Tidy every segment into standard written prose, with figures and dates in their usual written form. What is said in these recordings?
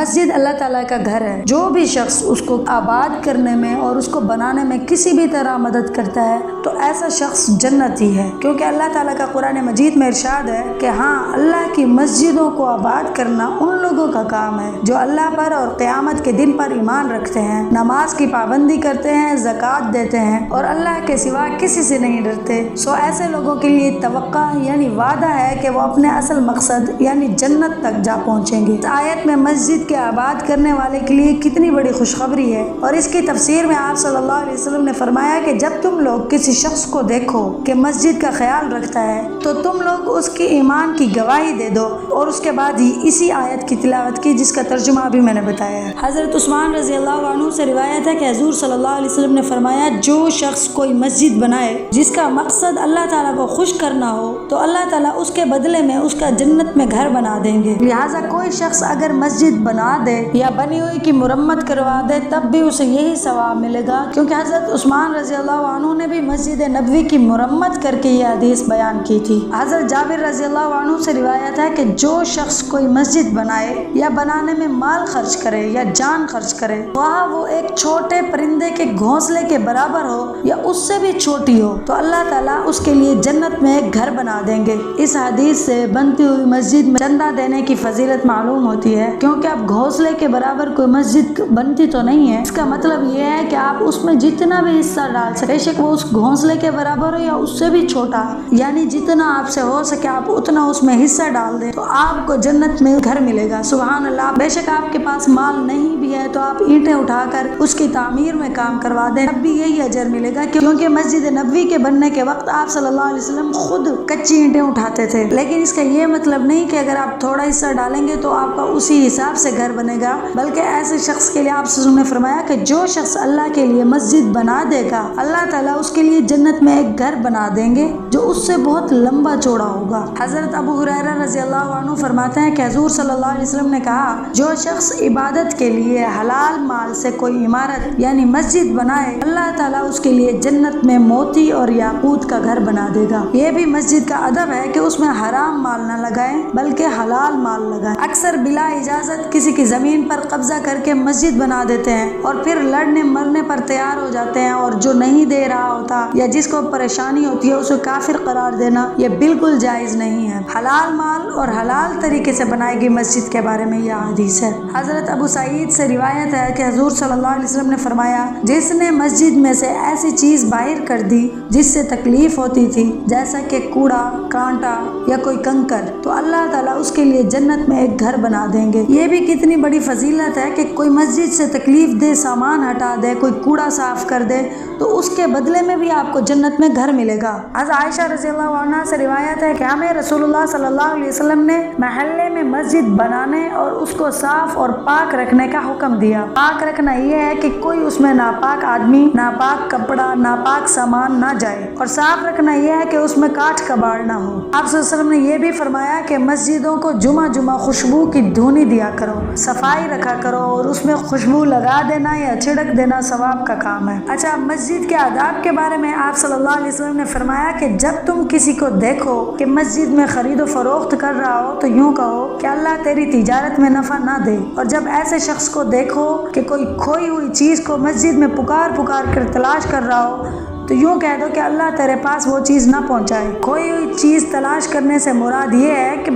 مسجد اللہ تعالیٰ کا گھر ہے، جو بھی شخص اس کو آباد کرنے میں اور اس کو بنانے میں کسی بھی طرح مدد کرتا ہے تو ایسا شخص جنتی ہے، کیونکہ اللہ تعالیٰ کا قرآن مجید میں ارشاد ہے کہ ہاں، اللہ کی مسجدوں کو آباد کرنا ان لوگوں کا کام ہے جو اللہ پر اور قیامت کے دن پر ایمان رکھتے ہیں، نماز کی پابندی کرتے ہیں، زکوٰۃ دیتے ہیں اور اللہ کے سوا کسی سے نہیں ڈرتے۔ سو ایسے لوگوں کے لیے توقع یعنی وعدہ ہے کہ وہ اپنے اصل مقصد یعنی جنت تک جا پہنچیں گے۔ اس آیت میں مسجد کے آباد کرنے والے کے لیے کتنی بڑی خوشخبری ہے، اور اس کی تفسیر میں آپ صلی اللہ علیہ وسلم نے فرمایا کہ جب تم لوگ کسی شخص کو دیکھو کہ مسجد کا خیال رکھتا ہے تو تم لوگ اس کی ایمان کی گواہی دے دو، اور اس کے بعد ہی اسی آیت کی تلاوت کی جس کا ترجمہ ابھی میں نے بتایا ہے۔ حضرت عثمان رضی اللہ عنہ سے روایت ہے کہ حضور صلی اللہ علیہ وسلم نے فرمایا، جو شخص کوئی مسجد بنائے جس کا مقصد اللہ تعالیٰ کو خوش کرنا ہو تو اللہ تعالیٰ اس کے بدلے میں اس کا جنت میں گھر بنا دیں گے۔ لہٰذا کوئی شخص اگر مسجد بنا دے یا بنی ہوئی کی مرمت کروا دے تب بھی اسے یہی ثواب ملے گا، کیونکہ حضرت عثمان رضی اللہ عنہ نے بھی مسجد نبوی کی مرمت کر کے یہ حدیث بیان کی تھی۔ حضرت جابر رضی اللہ عنہ سے روایت ہے کہ جو شخص کوئی مسجد بنائے یا بنانے میں مال خرچ کرے یا جان خرچ کرے، وہاں وہ ایک چھوٹے پرندے کے گھونسلے کے برابر ہو یا اس سے بھی چھوٹی ہو، تو اللہ تعالیٰ اس کے لیے جنت میں ایک گھر بنا دیں گے۔ اس حدیث سے بنتی ہوئی مسجد میں چندہ دینے کی فضیلت معلوم ہوتی ہے، کیونکہ اب گھونسلے کے برابر کوئی مسجد بنتی تو نہیں ہے۔ اس کا مطلب یہ ہے کہ آپ اس میں جتنا بھی حصہ ڈال سکے، بے شک وہ اس گھونسلے کے برابر ہو یا اس سے بھی چھوٹا، یعنی جتنا آپ سے ہو سکے آپ اتنا اس میں حصہ ڈال دیں تو آپ کو جنت میں گھر ملے گا۔ سبحان اللہ۔ بے شک آپ کے پاس مال نہیں بھی ہے تو آپ اینٹیں اٹھا کر اس کی تعمیر میں کام کروا دیں، اب بھی یہی اجر ملے گا، کیونکہ مسجد نبوی کے بننے کے وقت آپ صلی اللہ علیہ وسلم خود کچی اینٹیں اٹھاتے تھے، لیکن اس کا یہ مطلب نہیں کہ اگر آپ تھوڑا حصہ ڈالیں گے تو آپ کا اسی حساب سے گھر بنے گا، بلکہ ایسے شخص کے لیے آپ صلی اللہ علیہ وسلم نے فرمایا کہ جو شخص اللہ کے لیے مسجد بنا دے گا اللہ تعالیٰ اس کے لیے جنت میں ایک گھر بنا دیں گے جو اس سے بہت لمبا چوڑا ہوگا۔ حضرت ابو ہریرہ رضی اللہ عنہ فرماتے ہیں کہ حضور صلی اللہ علیہ وسلم نے کہا، جو شخص عبادت کے لیے حلال مال سے کوئی عمارت یعنی مسجد بنائے اللہ تعالیٰ اس کے لیے جنت میں موتی اور یاقوت کا گھر بنا دے گا۔ یہ بھی مسجد کا ادب ہے کہ اس میں حرام مال نہ لگائیں بلکہ حلال مال لگائیں۔ اکثر بلا اجازت کسی کی زمین پر قبضہ کر کے مسجد بنا دیتے ہیں اور پھر لڑنے مرنے پر تیار ہو جاتے ہیں، اور جو نہیں دے رہا ہوتا یا جس کو پریشانی ہوتی ہے اسے کافر قرار دینا یہ بالکل جائز نہیں ہے۔ حلال مال اور حلال طریقے سے بنائی گئی مسجد کے بارے میں یہ حدیث ہے۔ حضرت ابو سعید سے روایت ہے کہ حضور صلی اللہ علیہ وسلم نے فرمایا، جس نے مسجد میں سے ایسی چیز باہر کر دی جس سے تکلیف ہوتی تھی جیسا کہ کوڑا، کانٹا یا کوئی کنکر، تو اللہ تعالیٰ اس کے لیے جنت میں ایک گھر بنا دیں گے۔ یہ بھی کتنی بڑی فضیلت ہے کہ کوئی مسجد سے تکلیف دہ سامان ہٹا دے، کوئی کوڑا صاف کر دے تو اس کے بدلے میں بھی آپ کو جنت میں گھر ملے گا۔ حضرت عائشہ رضی اللہ عنہا سے روایت ہے کہ ہمیں رسول اللہ صلی اللہ علیہ وسلم نے محلے میں مسجد بنانے اور اس کو صاف اور پاک رکھنے کا حکم دیا۔ پاک رکھنا یہ ہے کہ کوئی اس میں ناپاک آدمی، ناپاک کپڑا، ناپاک سامان نہ جائے، اور صاف رکھنا یہ ہے کہ اس میں کاٹ کباڑ نہ ہو۔ آپ صلی اللہ علیہ وسلم نے یہ بھی فرمایا کہ مسجدوں کو جمعہ جمعہ خوشبو کی دھونی دیا کرو، صفائی رکھا کرو، اور اس میں خوشبو لگا دینا یا چھڑک دینا ثواب کا کام ہے۔ اچھا، مسجد کے آداب کے بارے میں آپ صلی اللہ علیہ وسلم نے فرمایا کہ جب تم کسی کو دیکھو کہ مسجد میں خرید و فروخت کر رہا ہو تو یوں کہو کہ اللہ تیری تجارت میں نفع نہ دے، اور جب ایسے شخص کو دیکھو کہ کوئی کھوئی ہوئی چیز کو مسجد میں پکار پکار کر تلاش کر رہا ہو تو یوں کہہ دو کہ اللہ تیرے پاس وہ چیز نہ پہنچائے۔ کھوئی ہوئی چیز تلاش کرنے سے مراد یہ ہے کہ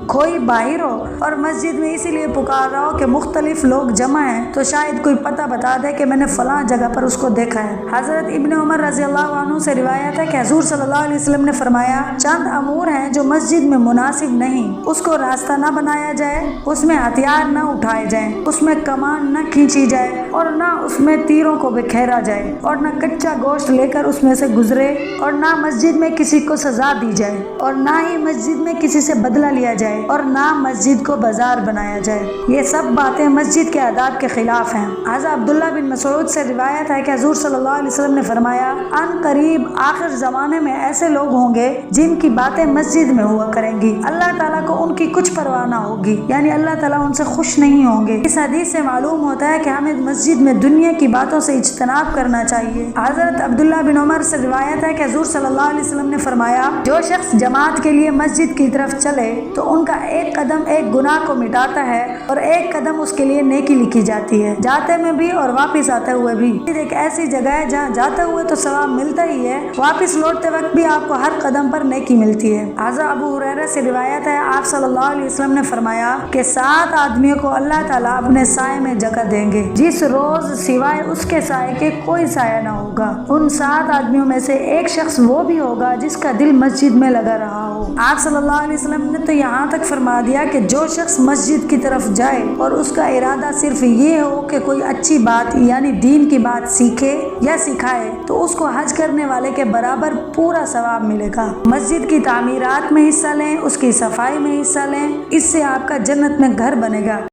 کوئی باہر ہو اور مسجد میں اسی لیے پکار رہا ہو کہ مختلف لوگ جمع ہیں تو شاید کوئی پتہ بتا دے کہ میں نے فلاں جگہ پر اس کو دیکھا ہے۔ حضرت ابن عمر رضی اللہ عنہ سے روایت ہے کہ حضور صلی اللہ علیہ وسلم نے فرمایا، چند امور ہیں جو مسجد میں مناسب نہیں، اس کو راستہ نہ بنایا جائے، اس میں ہتھیار نہ اٹھائے جائیں، اس میں کمان نہ کھینچی جائے، اور نہ اس میں تیروں کو بکھیرا جائے، اور نہ کچا گوشت لے کر اس میں سے گزرے، اور نہ مسجد میں کسی کو سزا دی جائے، اور نہ ہی مسجد میں کسی سے بدلہ لیا جائے، اور نہ مسجد کو بازار بنایا جائے۔ یہ سب باتیں مسجد کے آداب کے خلاف ہیں۔ حضرت عبداللہ بن مسعود سے روایت ہے کہ حضور صلی اللہ علیہ وسلم نے فرمایا، ان قریب آخر زمانے میں ایسے لوگ ہوں گے جن کی باتیں مسجد میں ہوا کریں گی، اللہ تعالیٰ کو ان کی کچھ پرواہ نہ ہوگی، یعنی اللہ تعالیٰ ان سے خوش نہیں ہوں گے۔ اس حدیث سے معلوم ہوتا ہے کہ ہمیں مسجد میں دنیا کی باتوں سے اجتناب کرنا چاہیے۔ حضرت عبداللہ بن عمر سے روایت ہے کہ حضور صلی اللہ علیہ وسلم نے فرمایا، جو شخص جماعت کے لیے مسجد کی طرف چلے تو ان کا ایک قدم ایک گناہ کو مٹاتا ہے اور ایک قدم اس کے لیے نیکی لکھی جاتی ہے، جاتے میں بھی اور واپس آتے ہوئے بھی۔ ایک ایسی جگہ ہے جہاں جاتے ہوئے تو ثواب ملتا ہی ہے، واپس لوٹتے وقت بھی آپ کو ہر قدم پر نیکی ملتی ہے۔ حضرت ابو ہریرہ سے روایت ہے، آپ صلی اللہ علیہ وسلم نے فرمایا کہ 7 آدمیوں کو اللہ تعالیٰ اپنے سائے میں جگہ دیں گے جس روز سوائے اس کے سائے کے کوئی سایہ نہ ہوگا۔ ان 7 آدمیوں میں سے ایک شخص وہ بھی ہوگا جس کا دل مسجد میں لگا رہا ہو۔ آپ صلی اللہ علیہ وسلم نے تو یہاں تک فرما دیا کہ جو شخص مسجد کی طرف جائے اور اس کا ارادہ صرف یہ ہو کہ کوئی اچھی بات یعنی دین کی بات سیکھے یا سکھائے تو اس کو حج کرنے والے کے برابر پورا ثواب ملے گا۔ مسجد کی تعمیرات میں حصہ لیں، اس کی صفائی میں حصہ لیں، اس سے آپ کا جنت میں گھر بنے گا۔